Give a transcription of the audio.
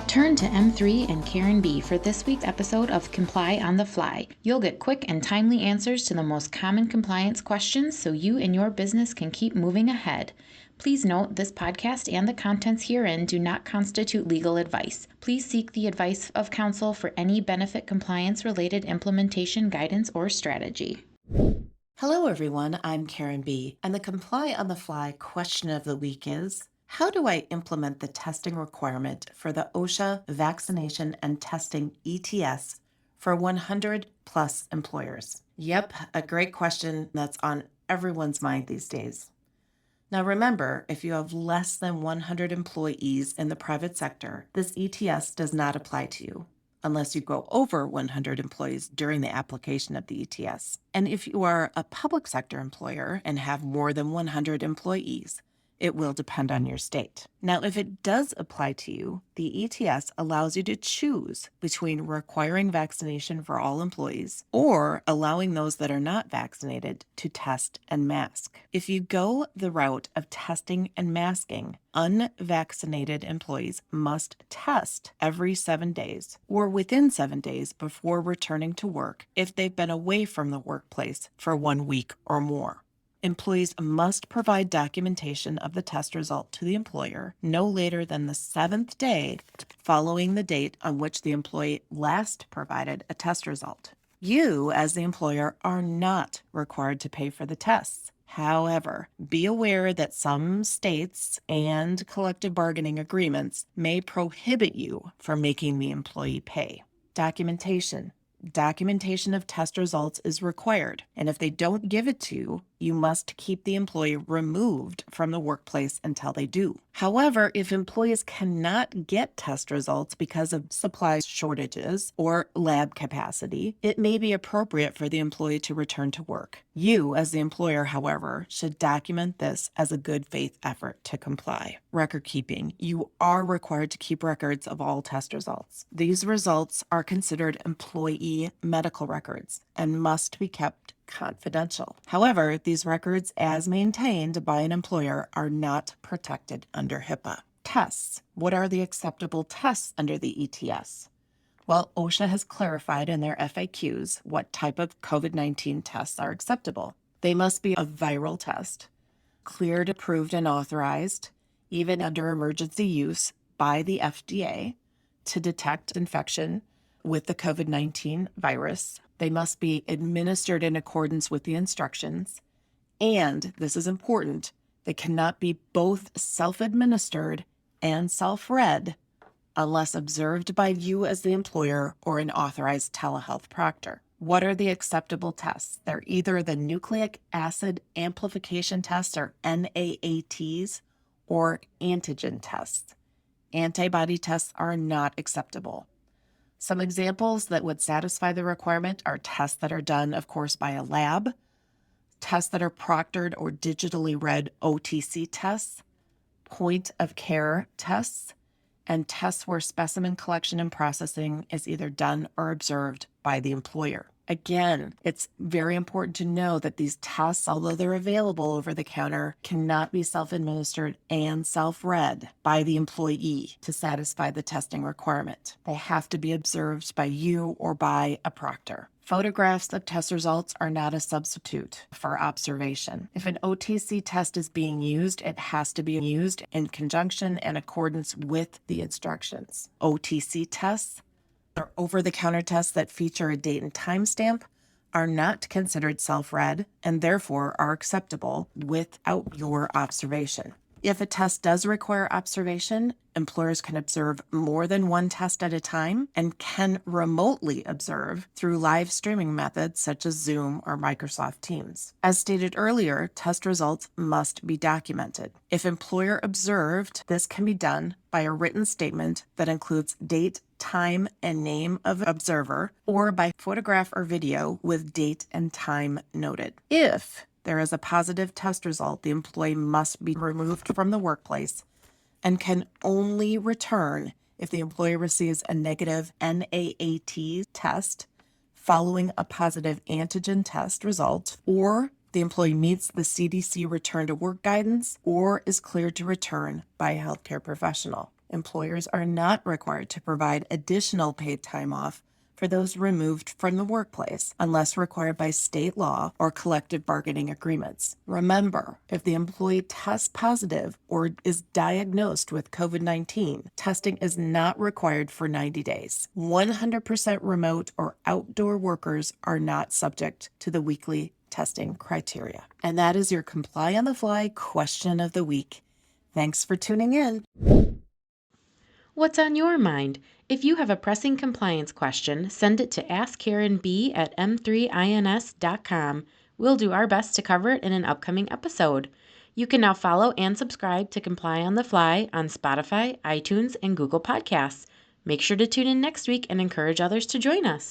Turn to M3 and Karen B for this week's episode of Comply on the Fly. You'll get quick and timely answers to the most common compliance questions so you and your business can keep moving ahead. Please note this podcast and the contents herein do not constitute legal advice. Please seek the advice of counsel for any benefit compliance related implementation guidance or strategy. Hello everyone, I'm Karen B, and the Comply on the Fly question of the week is, how do I implement the testing requirement for the OSHA vaccination and testing ETS for 100 plus employers? Yep, a great question that's on everyone's mind these days. Now remember, if you have less than 100 employees in the private sector, this ETS does not apply to you unless you go over 100 employees during the application of the ETS. And if you are a public sector employer and have more than 100 employees, it will depend on your state. Now, if it does apply to you, the ETS allows you to choose between requiring vaccination for all employees or allowing those that are not vaccinated to test and mask. If you go the route of testing and masking, unvaccinated employees must test every 7 days or within 7 days before returning to work if they've been away from the workplace for 1 week or more. Employees must provide documentation of the test result to the employer no later than the 7th day following the date on which the employee last provided a test result. You, as the employer, are not required to pay for the tests. However, be aware that some states and collective bargaining agreements may prohibit you from making the employee pay. Documentation. Documentation of test results is required, and if they don't give it to you, you must keep the employee removed from the workplace until they do. However, if employees cannot get test results because of supply shortages or lab capacity, it may be appropriate for the employee to return to work. You, as the employer, however, should document this as a good faith effort to comply. Record keeping. You are required to keep records of all test results. These results are considered employee medical records and must be kept confidential. However, these records, as maintained by an employer, are not protected under HIPAA. Tests. What are the acceptable tests under the ETS? Well, OSHA has clarified in their FAQs what type of COVID-19 tests are acceptable. They must be a viral test, cleared, approved, and authorized, even under emergency use by the FDA to detect infection with the COVID-19 virus. They must be administered in accordance with the instructions. And, this is important, they cannot be both self-administered and self-read unless observed by you as the employer or an authorized telehealth proctor. What are the acceptable tests? They're either the nucleic acid amplification tests, or NAATs, or antigen tests. Antibody tests are not acceptable. Some examples that would satisfy the requirement are tests that are done, of course, by a lab, tests that are proctored or digitally read OTC tests, point of care tests, and tests where specimen collection and processing is either done or observed by the employer. Again, it's very important to know that these tests, although they're available over the counter, cannot be self-administered and self-read by the employee to satisfy the testing requirement. They have to be observed by you or by a proctor. Photographs of test results are not a substitute for observation. If an OTC test is being used, it has to be used in conjunction and accordance with the instructions. OTC tests, or over-the-counter tests that feature a date and time stamp, are not considered self-read and therefore are acceptable without your observation. If a test does require observation, employers can observe more than one test at a time and can remotely observe through live streaming methods such as Zoom or Microsoft Teams. As stated earlier, test results must be documented. If employer observed, this can be done by a written statement that includes date, time, and name of observer, or by photograph or video with date and time noted. If there is a positive test result, the employee must be removed from the workplace and can only return if the employee receives a negative NAAT test following a positive antigen test result, or the employee meets the CDC return to work guidance or is cleared to return by a healthcare professional. Employers are not required to provide additional paid time off for those removed from the workplace unless required by state law or collective bargaining agreements. Remember, if the employee tests positive or is diagnosed with COVID-19, testing is not required for 90 days. 100% remote or outdoor workers are not subject to the weekly testing criteria. And that is your Comply on the Fly question of the week. Thanks for tuning in. What's on your mind? If you have a pressing compliance question, send it to askherein@m3ins.com. We'll do our best to cover it in an upcoming episode. You can now follow and subscribe to Comply on the Fly on Spotify, iTunes, and Google Podcasts. Make sure to tune in next week and encourage others to join us.